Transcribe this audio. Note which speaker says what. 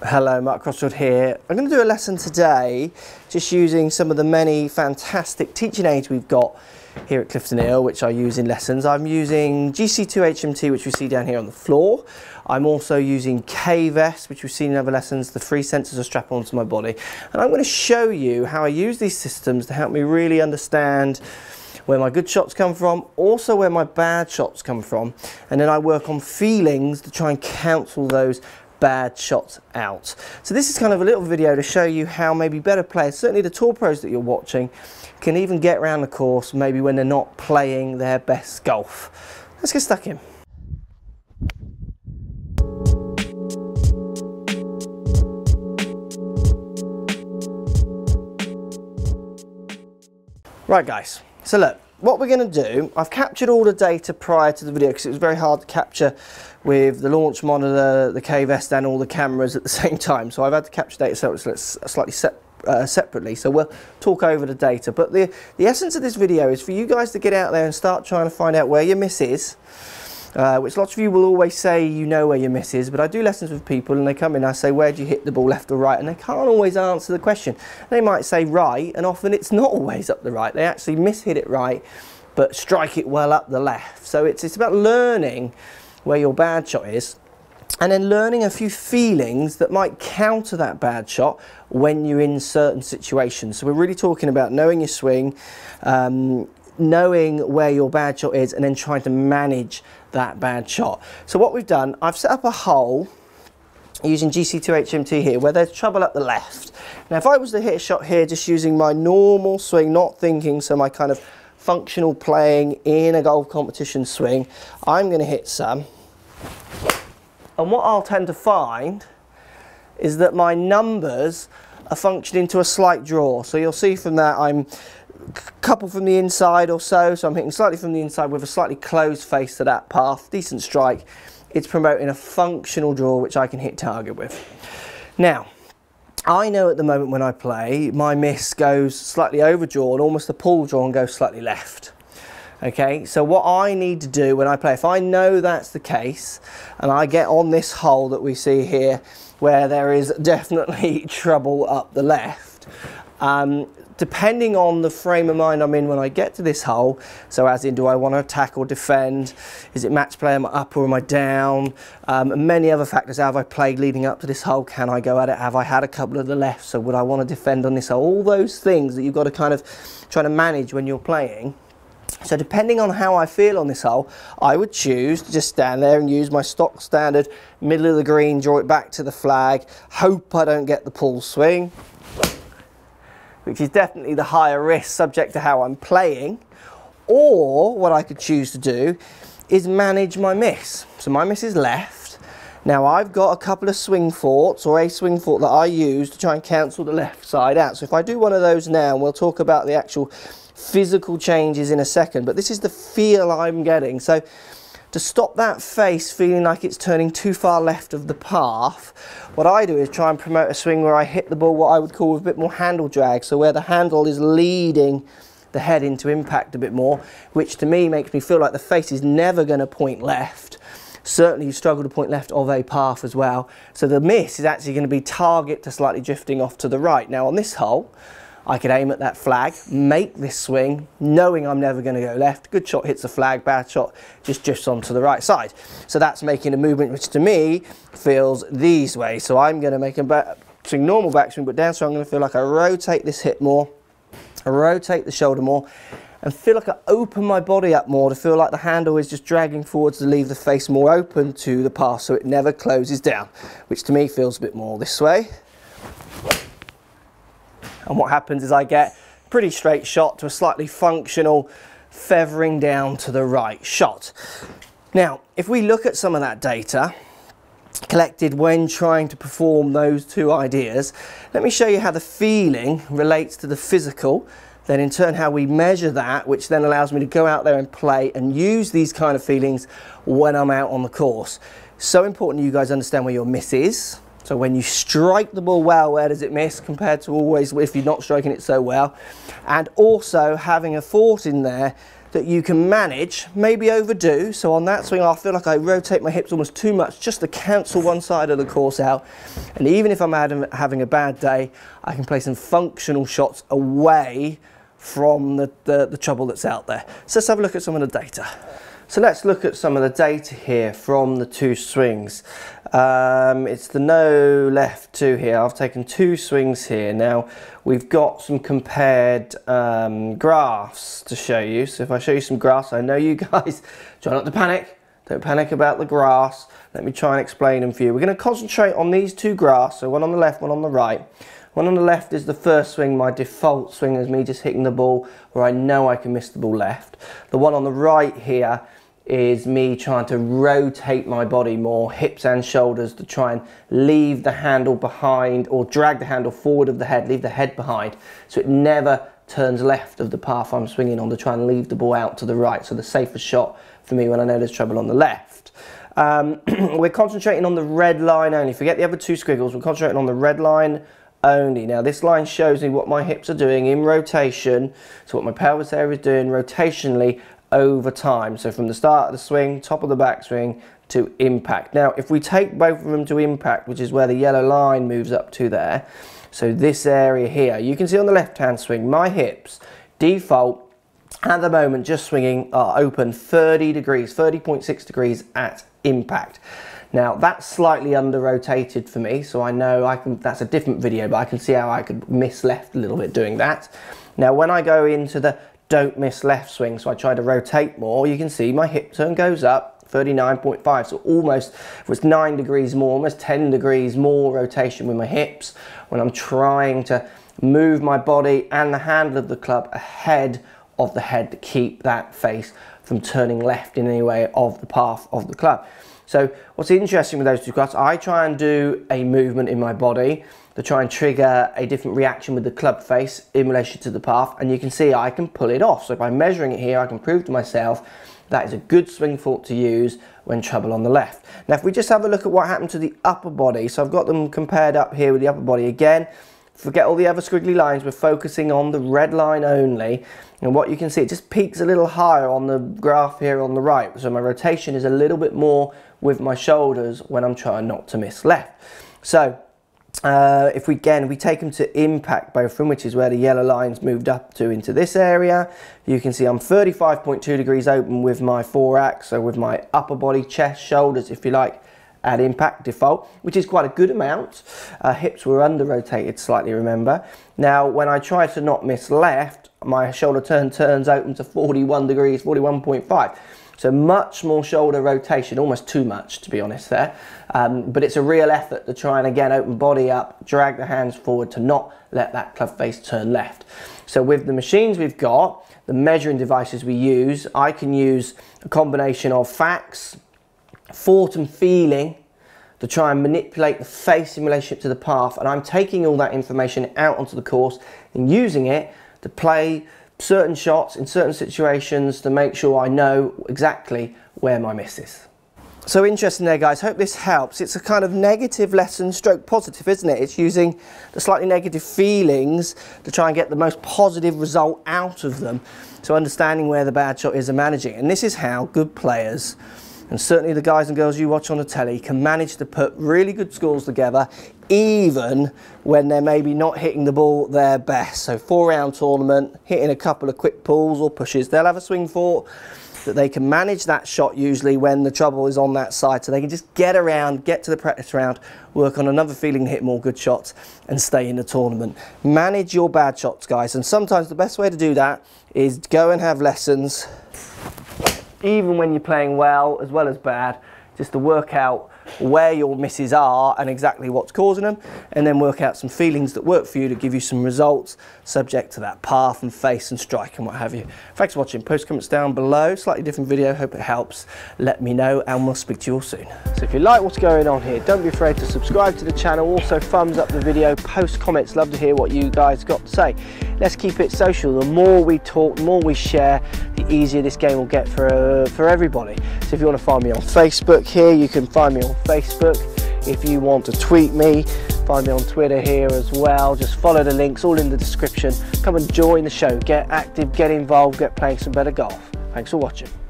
Speaker 1: Hello, Mark Crossfield here. I'm going to do a lesson today just using some of the many fantastic teaching aids we've got here at Clifton Hill, which I use in lessons. I'm using GC2 HMT, which we see down here on the floor. I'm also using K-Vest, which we've seen in other lessons. The 3 sensors are strapped onto my body. And I'm going to show you how I use these systems to help me really understand where my good shots come from, also where my bad shots come from. And then I work on feelings to try and cancel those bad shots out. So this is kind of a little video to show you how maybe better players, certainly the tour pros that you're watching, can even get around the course maybe when they're not playing their best golf. Let's get stuck in. Right guys, so look, what we're going to do, I've captured all the data prior to the video because it was very hard to capture with the launch monitor, the K-Vest and all the cameras at the same time. So I've had to capture data so it's slightly separately, so we'll talk over the data. But the essence of this video is for you guys to get out there and start trying to find out where your miss is, which lots of you will always say you know where your miss is, but I do lessons with people and they come in and I say, where do you hit the ball, left or right? And they can't always answer the question. They might say right, and often it's not always up the right. They actually miss-hit it right, but strike it well up the left. So it's about learning where your bad shot is, and then learning a few feelings that might counter that bad shot when you're in certain situations. So we're really talking about knowing your swing, knowing where your bad shot is, and then trying to manage that bad shot. So what we've done, I've set up a hole using GC2 HMT here where there's trouble up the left. Now if I was to hit a shot here just using my normal swing, not thinking, so my kind of functional playing in a golf competition swing, I'm going to hit some. And what I'll tend to find is that my numbers are functioning to a slight draw. So you'll see from that I'm a couple from the inside or so I'm hitting slightly from the inside with a slightly closed face to that path. Decent strike. It's promoting a functional draw which I can hit target with. Now, I know at the moment when I play, my miss goes slightly overdrawn, almost a pull draw, and goes slightly left. Okay, so what I need to do when I play, if I know that's the case, and I get on this hole that we see here, where there is definitely trouble up the left, depending on the frame of mind I'm in when I get to this hole, so as in, do I want to attack or defend? Is it match play? Am I up or am I down? And many other factors. How have I played leading up to this hole? Can I go at it? Have I had a couple of the left? So would I want to defend on this hole? All those things that you've got to kind of try to manage when you're playing. So depending on how I feel on this hole, I would choose to just stand there and use my stock standard middle of the green, draw it back to the flag, hope I don't get the pull swing, which is definitely the higher risk subject to how I'm playing. Or what I could choose to do is manage my miss. So my miss is left. Now I've got a couple of swing thoughts, or a swing thought that I use to try and cancel the left side out. So if I do one of those now, and we'll talk about the actual physical changes in a second, but this is the feel I'm getting. So to stop that face feeling like it's turning too far left of the path, what I do is try and promote a swing where I hit the ball what I would call with a bit more handle drag, so where the handle is leading the head into impact a bit more, which to me makes me feel like the face is never going to point left. Certainly you struggle to point left of a path as well, so the miss is actually going to be target to slightly drifting off to the right. Now on this hole, I could aim at that flag, make this swing, knowing I'm never going to go left. Good shot hits the flag, bad shot just drifts onto the right side. So that's making a movement which to me feels these ways. So I'm going to make a backswing, normal backswing, but down, so I'm going to feel like I rotate this hip more, I rotate the shoulder more, and feel like I open my body up more to feel like the handle is just dragging forwards to leave the face more open to the pass so it never closes down, which to me feels a bit more this way. And what happens is I get a pretty straight shot to a slightly functional feathering down to the right shot. Now, if we look at some of that data collected when trying to perform those two ideas, let me show you how the feeling relates to the physical, then in turn how we measure that, which then allows me to go out there and play and use these kind of feelings when I'm out on the course. So important you guys understand where your miss is. So when you strike the ball well, where does it miss compared to always if you're not striking it so well? And also having a thought in there that you can manage, maybe overdo. So on that swing, I feel like I rotate my hips almost too much just to cancel one side of the course out. And even if I'm having a bad day, I can play some functional shots away from the trouble that's out there. So let's have a look at some of the data. So let's look at some of the data here from the two swings. It's the no left two here. I've taken two swings here. Now we've got some compared graphs to show you. So if I show you some graphs, I know you guys try not to panic. Don't panic about the graphs. Let me try and explain them for you. We're going to concentrate on these two graphs. So one on the left, one on the right. One on the left is the first swing. My default swing is me just hitting the ball where I know I can miss the ball left. The one on the right here is me trying to rotate my body more, hips and shoulders, to try and leave the handle behind or drag the handle forward of the head, leave the head behind, so it never turns left of the path I'm swinging on, to try and leave the ball out to the right. So the safest shot for me when I know there's trouble on the left. We're concentrating on the red line only. Forget the other two squiggles. We're concentrating on the red line only. Now this line shows me what my hips are doing in rotation, so what my pelvis area is doing rotationally over time. So from the start of the swing, top of the backswing to impact. Now if we take both of them to impact, which is where the yellow line moves up to there, so this area here, you can see on the left hand swing, my hips default at the moment just swinging are open 30 degrees, 30.6 degrees at impact. Now that's slightly under rotated for me, so I know I can, that's a different video, but I can see how I could miss left a little bit doing that. Now when I go into the don't miss left swing, so I try to rotate more, you can see my hip turn goes up 39.5, so almost, it was 9 degrees more, almost 10 degrees more rotation with my hips when I'm trying to move my body and the handle of the club ahead of the head to keep that face from turning left in any way of the path of the club. So what's interesting with those two graphs, I try and do a movement in my body to try and trigger a different reaction with the club face in relation to the path, and you can see I can pull it off. So by measuring it here, I can prove to myself that is a good swing fault to use when trouble on the left. Now if we just have a look at what happened to the upper body, so I've got them compared up here with the upper body again. Forget all the other squiggly lines, we're focusing on the red line only, and what you can see, it just peaks a little higher on the graph here on the right, so my rotation is a little bit more with my shoulders when I'm trying not to miss left. So if we take them to impact both of them, which is where the yellow lines moved up to into this area, you can see I'm 35.2 degrees open with my forearc, so with my upper body, chest, shoulders if you like, at impact default, which is quite a good amount. Hips were under rotated slightly, remember. Now when I try to not miss left, my shoulder turns open to 41 degrees, 41.5. So much more shoulder rotation, almost too much to be honest there. But it's a real effort to try and again open body up, drag the hands forward to not let that club face turn left. So with the machines we've got, the measuring devices we use, I can use a combination of facts, thought and feeling to try and manipulate the face in relationship to the path, and I'm taking all that information out onto the course and using it to play certain shots in certain situations to make sure I know exactly where my miss is. So interesting there guys, hope this helps. It's a kind of negative lesson stroke positive, isn't it? It's using the slightly negative feelings to try and get the most positive result out of them. So understanding where the bad shot is and managing it. And this is how good players, and certainly the guys and girls you watch on the telly, can manage to put really good scores together even when they're maybe not hitting the ball their best. So 4-round tournament, hitting a couple of quick pulls or pushes, they'll have a swing fort that they can manage that shot usually when the trouble is on that side, so they can just get around, get to the practice round, work on another feeling to hit more good shots and stay in the tournament. Manage your bad shots guys, and sometimes the best way to do that is go and have lessons even when you're playing well as bad, just to work out where your misses are and exactly what's causing them, and then work out some feelings that work for you to give you some results subject to that path and face and strike and what have you. Thanks for watching. Post comments down below. Slightly different video, hope it helps. Let me know and we'll speak to you all soon. So if you like what's going on here, don't be afraid to subscribe to the channel. Also thumbs up the video, post comments, love to hear what you guys got to say. Let's keep it social. The more we talk, the more we share, the easier this game will get for everybody. So if you want to find me on Facebook here, you can find me on Facebook. If you want to tweet me, find me on Twitter here as well. Just follow the links, all in the description. Come and join the show, get active, get involved, get playing some better golf. Thanks for watching.